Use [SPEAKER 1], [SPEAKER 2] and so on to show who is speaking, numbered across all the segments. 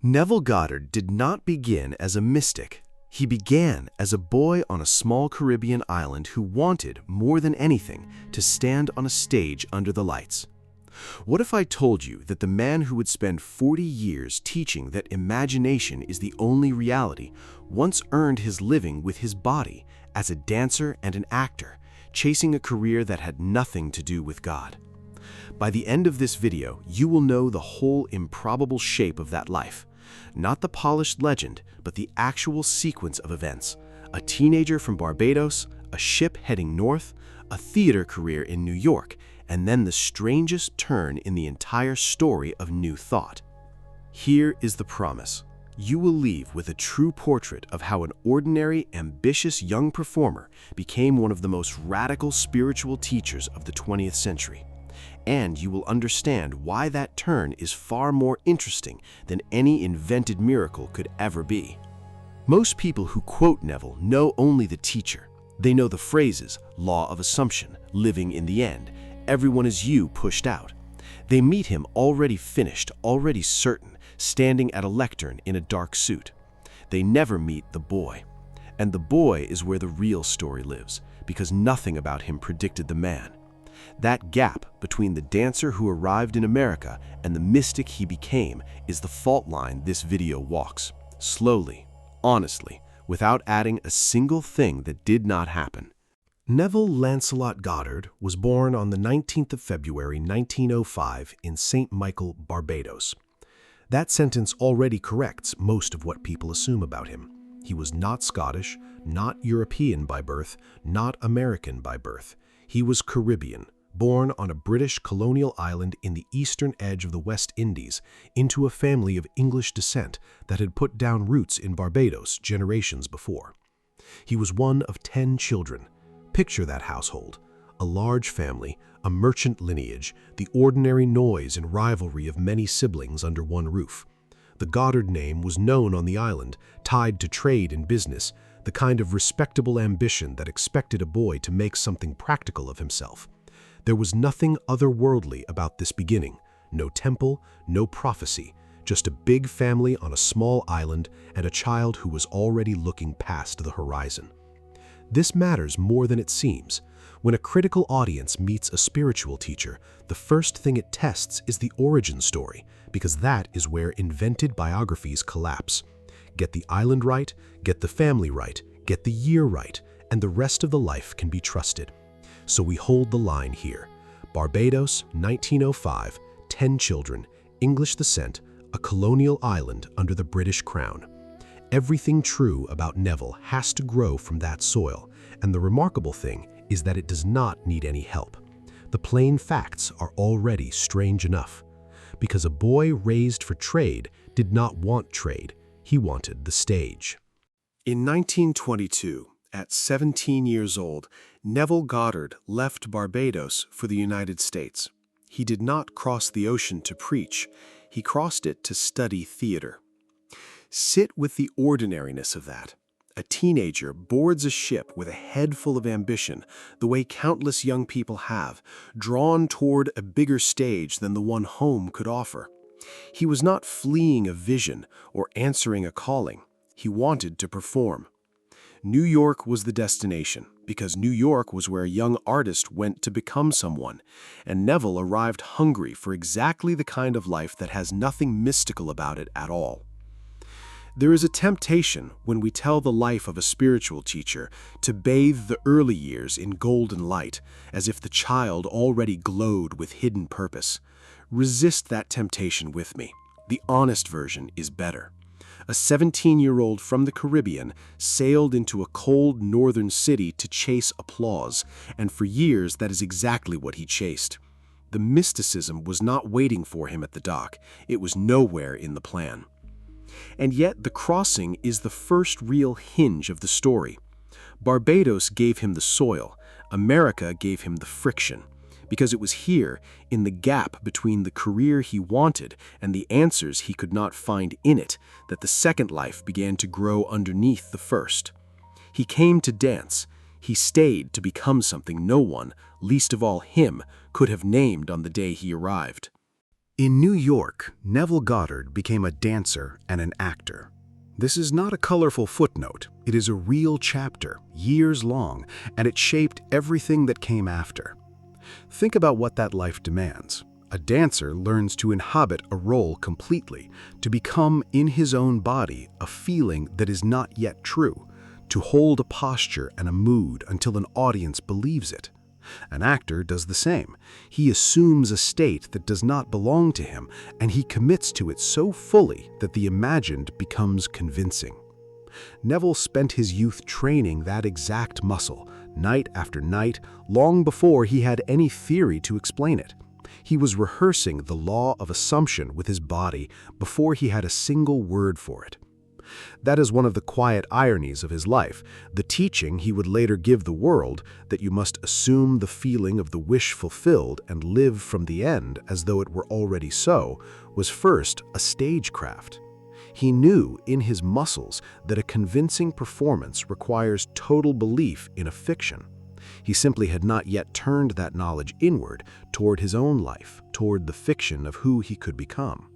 [SPEAKER 1] Neville Goddard did not begin as a mystic. He began as a boy on a small Caribbean island who wanted, more than anything, to stand on a stage under the lights. What if I told you that the man who would spend 40 years teaching that imagination is the only reality once earned his living with his body as a dancer and an actor, chasing a career that had nothing to do with God? By the end of this video, you will know the whole improbable shape of that life. Not the polished legend, but the actual sequence of events. A teenager from Barbados, a ship heading north, a theater career in New York, and then the strangest turn in the entire story of New Thought. Here is the promise. You will leave with a true portrait of how an ordinary, ambitious young performer became one of the most radical spiritual teachers of the 20th century. And you will understand why that turn is far more interesting than any invented miracle could ever be. Most people who quote Neville know only the teacher. They know the phrases, law of assumption, living in the end, everyone is you pushed out. They meet him already finished, already certain, standing at a lectern in a dark suit. They never meet the boy. And the boy is where the real story lives, because nothing about him predicted the man. That gap between the dancer who arrived in America and the mystic he became is the fault line this video walks. Slowly, honestly, without adding a single thing that did not happen. Neville Lancelot Goddard was born on the 19th of February 1905 in St. Michael, Barbados. That sentence already corrects most of what people assume about him. He was not Scottish, not European by birth, not American by birth. He was Caribbean, born on a British colonial island in the eastern edge of the West Indies, into a family of English descent that had put down roots in Barbados generations before. He was one of 10 children. Picture that household. A large family, a merchant lineage, the ordinary noise and rivalry of many siblings under one roof. The Goddard name was known on the island, tied to trade and business, the kind of respectable ambition that expected a boy to make something practical of himself. There was nothing otherworldly about this beginning, no temple, no prophecy, just a big family on a small island and a child who was already looking past the horizon. This matters more than it seems. When a critical audience meets a spiritual teacher, the first thing it tests is the origin story, because that is where invented biographies collapse. Get the island right, get the family right, get the year right, and the rest of the life can be trusted. So we hold the line here. Barbados, 1905, 10 children, English descent, a colonial island under the British Crown. Everything true about Neville has to grow from that soil, and the remarkable thing is that it does not need any help. The plain facts are already strange enough. Because a boy raised for trade did not want trade, he wanted the stage. In 1922, at 17 years old, Neville Goddard left Barbados for the United States. He did not cross the ocean to preach. He crossed it to study theater. Sit with the ordinariness of that. A teenager boards a ship with a head full of ambition, the way countless young people have, drawn toward a bigger stage than the one home could offer. He was not fleeing a vision or answering a calling. He wanted to perform. New York was the destination, because New York was where a young artist went to become someone, and Neville arrived hungry for exactly the kind of life that has nothing mystical about it at all. There is a temptation, when we tell the life of a spiritual teacher, to bathe the early years in golden light, as if the child already glowed with hidden purpose. Resist that temptation with me. The honest version is better. A 17-year-old from the Caribbean sailed into a cold northern city to chase applause, and for years that is exactly what he chased. The mysticism was not waiting for him at the dock. It was nowhere in the plan. And yet the crossing is the first real hinge of the story. Barbados gave him the soil, America gave him the friction, because it was here, in the gap between the career he wanted and the answers he could not find in it, that the second life began to grow underneath the first. He came to dance. He stayed to become something no one, least of all him, could have named on the day he arrived.
[SPEAKER 2] In New York, Neville Goddard became a dancer and an actor. This is not a colorful footnote. It is a real chapter, years long, and it shaped everything that came after. Think about what that life demands. A dancer learns to inhabit a role completely, to become in his own body a feeling that is not yet true, to hold a posture and a mood until an audience believes it. An actor does the same. He assumes a state that does not belong to him, and he commits to it so fully that the imagined becomes convincing. Neville spent his youth training that exact muscle, night after night, long before he had any theory to explain it. He was rehearsing the law of assumption with his body before he had a single word for it. That is one of the quiet ironies of his life. The teaching he would later give the world, that you must assume the feeling of the wish fulfilled and live from the end as though it were already so, was first a stagecraft. He knew in his muscles that a convincing performance requires total belief in a fiction. He simply had not yet turned that knowledge inward, toward his own life, toward the fiction of who he could become.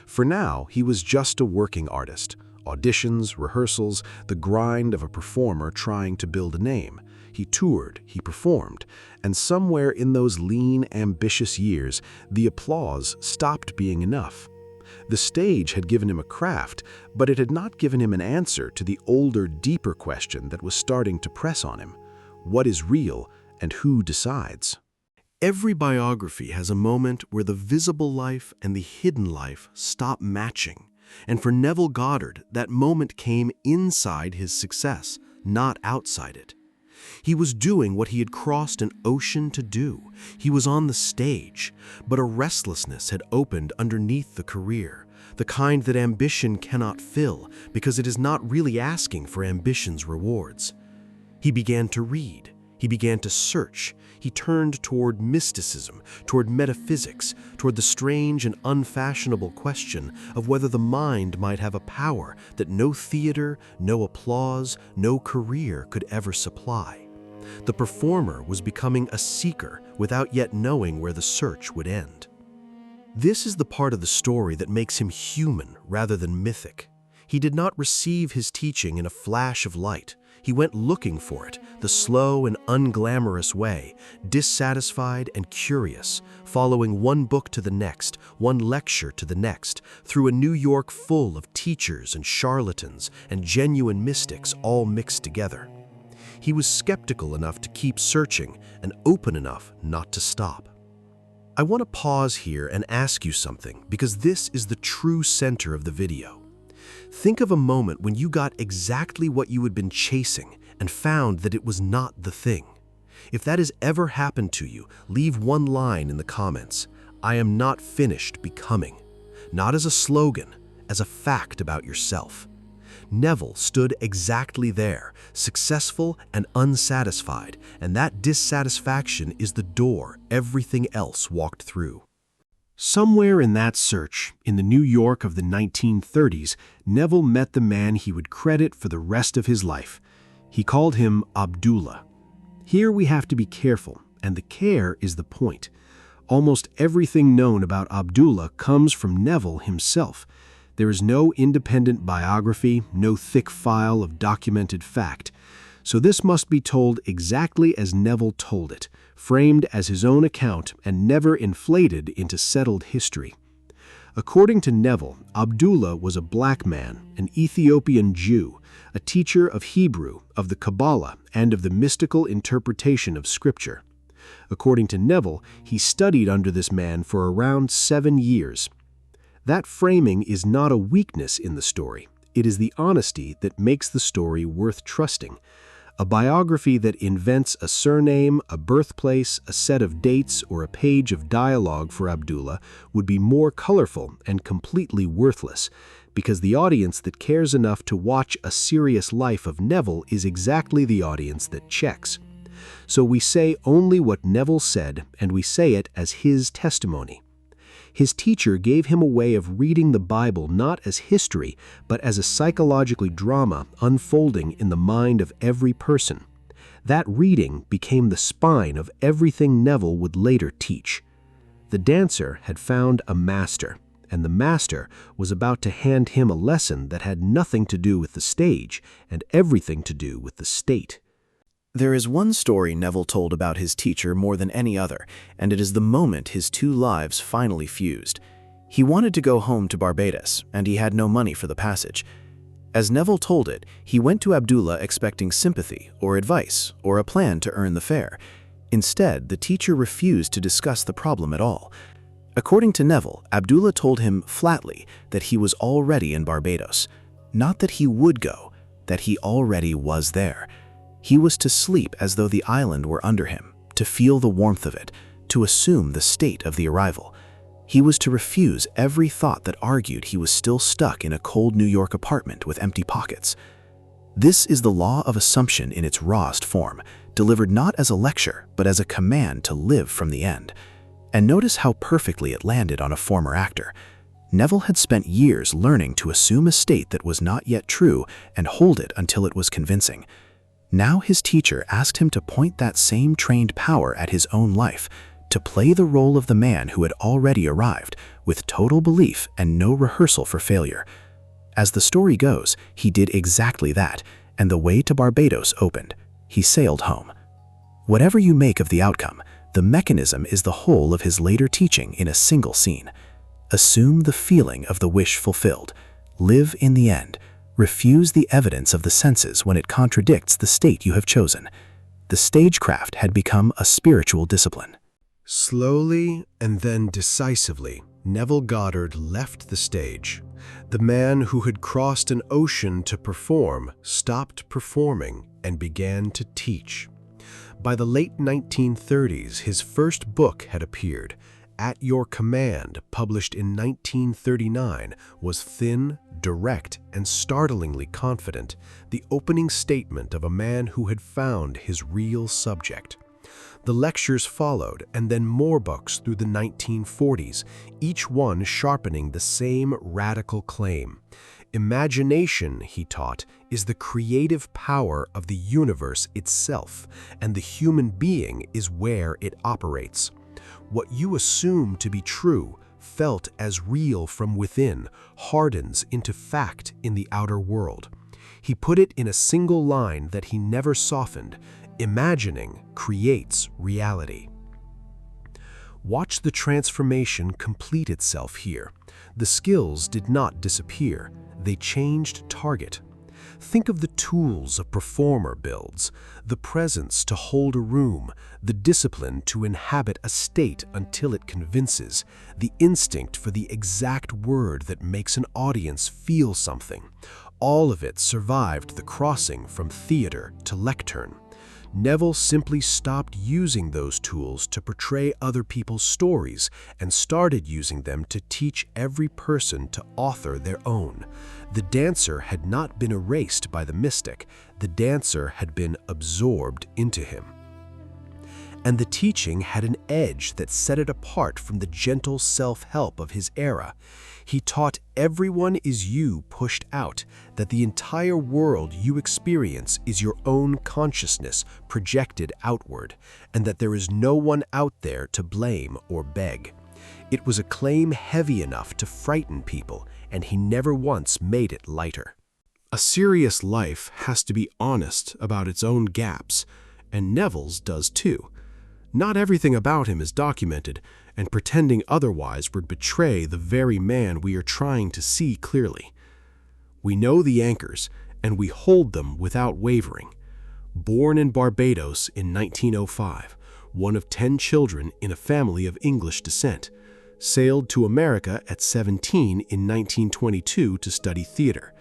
[SPEAKER 2] For now, he was just a working artist. Auditions, rehearsals, the grind of a performer trying to build a name. He toured, he performed, and somewhere in those lean, ambitious years, the applause stopped being enough. The stage had given him a craft, but it had not given him an answer to the older, deeper question that was starting to press on him. What is real, and who decides?
[SPEAKER 1] Every biography has a moment where the visible life and the hidden life stop matching. And for Neville Goddard, that moment came inside his success, not outside it. He was doing what he had crossed an ocean to do. He was on the stage, but a restlessness had opened underneath the career, the kind that ambition cannot fill because it is not really asking for ambition's rewards. He began to read. He began to search. He turned toward mysticism, toward metaphysics, toward the strange and unfashionable question of whether the mind might have a power that no theater, no applause, no career could ever supply. The performer was becoming a seeker without yet knowing where the search would end. This is the part of the story that makes him human rather than mythic. He did not receive his teaching in a flash of light. He went looking for it, the slow and unglamorous way, dissatisfied and curious, following one book to the next, one lecture to the next, through a New York full of teachers and charlatans and genuine mystics all mixed together. He was skeptical enough to keep searching and open enough not to stop. I want to pause here and ask you something, because this is the true center of the video. Think of a moment when you got exactly what you had been chasing and found that it was not the thing. If that has ever happened to you, leave one line in the comments. I am not finished becoming. Not as a slogan, as a fact about yourself. Neville stood exactly there, successful and unsatisfied, and that dissatisfaction is the door everything else walked through. Somewhere in that search, in the New York of the 1930s, Neville met the man he would credit for the rest of his life. He called him Abdullah. Here we have to be careful, and the care is the point. Almost everything known about Abdullah comes from Neville himself. There is no independent biography, no thick file of documented fact. So this must be told exactly as Neville told it, framed as his own account and never inflated into settled history. According to Neville, Abdullah was a black man, an Ethiopian Jew, a teacher of Hebrew, of the Kabbalah, and of the mystical interpretation of Scripture. According to Neville, he studied under this man for around 7 years. That framing is not a weakness in the story. It is the honesty that makes the story worth trusting. A biography that invents a surname, a birthplace, a set of dates, or a page of dialogue for Abdullah would be more colorful and completely worthless, because the audience that cares enough to watch a serious life of Neville is exactly the audience that checks. So we say only what Neville said, and we say it as his testimony. His teacher gave him a way of reading the Bible not as history, but as a psychological drama unfolding in the mind of every person. That reading became the spine of everything Neville would later teach. The The dancer had found a master, and the master was about to hand him a lesson that had nothing to do with the stage and everything to do with the state. There is one story Neville told about his teacher more than any other, and it is the moment his two lives finally fused. He wanted to go home to Barbados, and he had no money for the passage. As Neville told it, he went to Abdullah expecting sympathy or advice or a plan to earn the fare. Instead, the teacher refused to discuss the problem at all. According to Neville, Abdullah told him flatly that he was already in Barbados. Not that he would go, that he already was there. He was to sleep as though the island were under him, to feel the warmth of it, to assume the state of the arrival. He was to refuse every thought that argued he was still stuck in a cold New York apartment with empty pockets. This is the law of assumption in its rawest form, delivered not as a lecture, but as a command to live from the end. And notice how perfectly it landed on a former actor. Neville had spent years learning to assume a state that was not yet true and hold it until it was convincing. Now his teacher asked him to point that same trained power at his own life, to play the role of the man who had already arrived, with total belief and no rehearsal for failure. As the story goes, he did exactly that, and the way to Barbados opened. He sailed home. Whatever you make of the outcome, the mechanism is the whole of his later teaching in a single scene. Assume the feeling of the wish fulfilled. Live in the end. Refuse the evidence of the senses when it contradicts the state you have chosen. The stagecraft had become a spiritual discipline.
[SPEAKER 2] Slowly and then decisively, Neville Goddard left the stage. The man who had crossed an ocean to perform stopped performing and began to teach. By the late 1930s, his first book had appeared. At Your Command, published in 1939, was thin, direct, and startlingly confident, the opening statement of a man who had found his real subject. The lectures followed, and then more books through the 1940s, each one sharpening the same radical claim. Imagination, he taught, is the creative power of the universe itself, and the human being is where it operates. What you assume to be true, felt as real from within, hardens into fact in the outer world. He put it in a single line that he never softened: imagining creates reality. Watch the transformation complete itself here. The skills did not disappear, they changed target. Think of the tools a performer builds, the presence to hold a room, the discipline to inhabit a state until it convinces, the instinct for the exact word that makes an audience feel something. All of it survived the crossing from theater to lectern. Neville simply stopped using those tools to portray other people's stories and started using them to teach every person to author their own. The dancer had not been erased by the mystic, the dancer had been absorbed into him. And the teaching had an edge that set it apart from the gentle self-help of his era. He taught everyone is you pushed out, that the entire world you experience is your own consciousness projected outward, and that there is no one out there to blame or beg. It was a claim heavy enough to frighten people, and he never once made it lighter. A serious life has to be honest about its own gaps, and Neville's does too. Not everything about him is documented, and pretending otherwise would betray the very man we are trying to see clearly. We know the anchors, and we hold them without wavering. Born in Barbados in 1905, one of 10 children in a family of English descent, sailed to America at 17 in 1922 to study theater,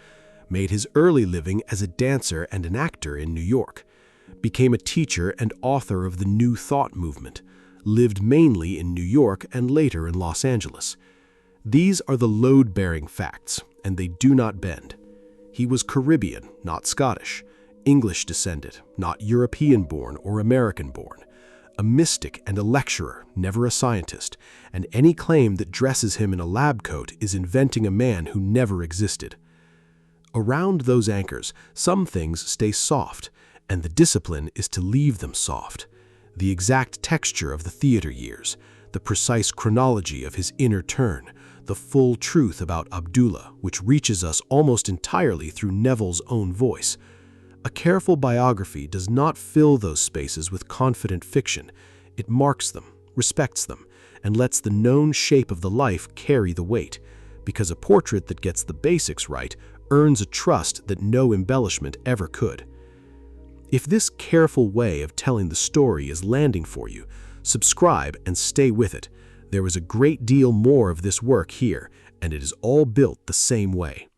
[SPEAKER 2] made his early living as a dancer and an actor in New York, became a teacher and author of the New Thought movement, lived mainly in New York and later in Los Angeles. These are the load-bearing facts, and they do not bend. He was Caribbean, not Scottish, English descended, not European-born or American-born, a mystic and a lecturer, never a scientist, and any claim that dresses him in a lab coat is inventing a man who never existed. Around those anchors, some things stay soft, and the discipline is to leave them soft. The exact texture of the theater years,
[SPEAKER 1] the precise chronology of his inner turn, the full truth about Abdullah, which reaches us almost entirely through Neville's own voice. A careful biography does not fill those spaces with confident fiction. It marks them, respects them, and lets the known shape of the life carry the weight, because a portrait that gets the basics right earns a trust that no embellishment ever could. If this careful way of telling the story is landing for you, subscribe and stay with it. There is a great deal more of this work here, and it is all built the same way.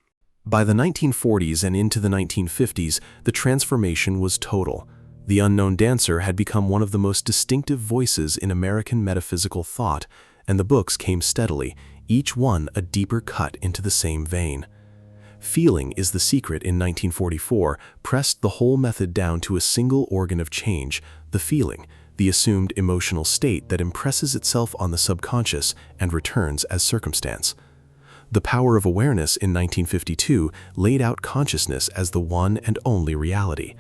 [SPEAKER 1] By the 1940s and into the 1950s, the transformation was total. The unknown dancer had become one of the most distinctive voices in American metaphysical thought, and the books came steadily, each one a deeper cut into the same vein. Feeling is the Secret in 1944 pressed the whole method down to a single organ of change, the feeling, the assumed emotional state that impresses itself on the subconscious and returns as circumstance. The Power of Awareness in 1952 laid out consciousness as the one and only reality.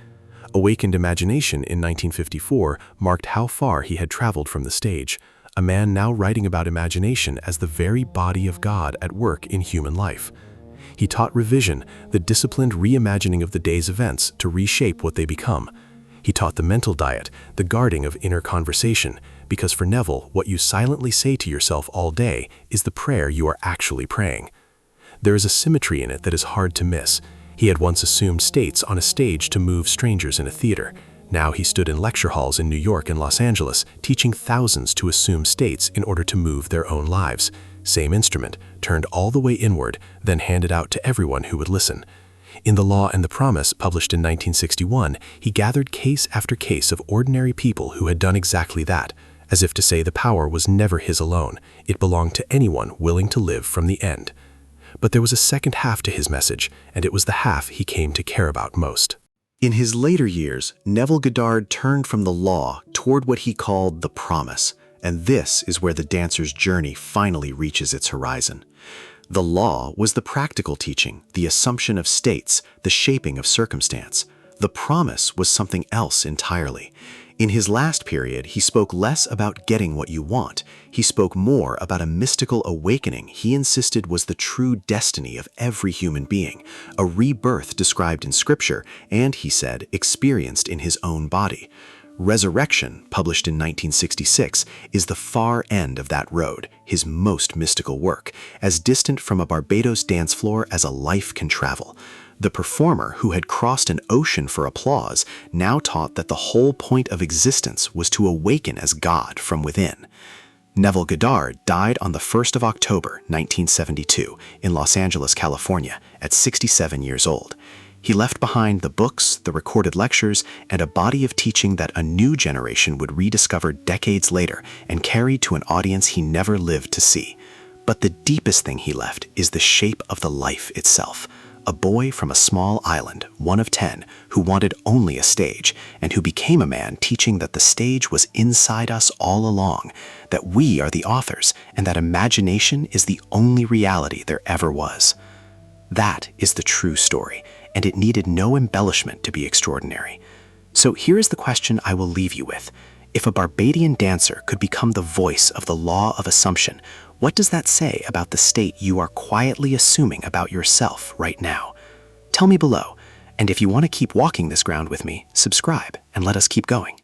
[SPEAKER 1] Awakened Imagination in 1954 marked how far he had traveled from the stage, a man now writing about imagination as the very body of God at work in human life. He taught revision, the disciplined reimagining of the day's events to reshape what they become. He taught the mental diet, the guarding of inner conversation, because for Neville, what you silently say to yourself all day is the prayer you are actually praying. There is a symmetry in it that is hard to miss. He had once assumed states on a stage to move strangers in a theater. Now he stood in lecture halls in New York and Los Angeles, teaching thousands to assume states in order to move their own lives. Same instrument, turned all the way inward, then handed out to everyone who would listen. In The Law and the Promise, published in 1961, he gathered case after case of ordinary people who had done exactly that, as if to say the power was never his alone, it belonged to anyone willing to live from the end. But there was a second half to his message, and it was the half he came to care about most.
[SPEAKER 2] In his later years, Neville Goddard turned from the law toward what he called the promise, and this is where the dancer's journey finally reaches its horizon. The law was the practical teaching, the assumption of states, the shaping of circumstance. The promise was something else entirely. In his last period, he spoke less about getting what you want. He spoke more about a mystical awakening he insisted was the true destiny of every human being, a rebirth described in Scripture and, he said, experienced in his own body. Resurrection, published in 1966, is the far end of that road, his most mystical work, as distant from a Barbados dance floor as a life can travel. The performer, who had crossed an ocean for applause, now taught that the whole point of existence was to awaken as God from within. Neville Goddard died on the 1st of October, 1972, in Los Angeles, California, at 67 years old. He left behind the books, the recorded lectures, and a body of teaching that a new generation would rediscover decades later and carry to an audience he never lived to see. But the deepest thing he left is the shape of the life itself. A boy from a small island, one of 10, who wanted only a stage, and who became a man teaching that the stage was inside us all along, that we are the authors, and that imagination is the only reality there ever was. That is the true story, and it needed no embellishment to be extraordinary. So here is the question I will leave you with. If a Barbadian dancer could become the voice of the law of assumption, what does that say about the state you are quietly assuming about yourself right now? Tell me below, and if you want to keep walking this ground with me, subscribe and let us keep going.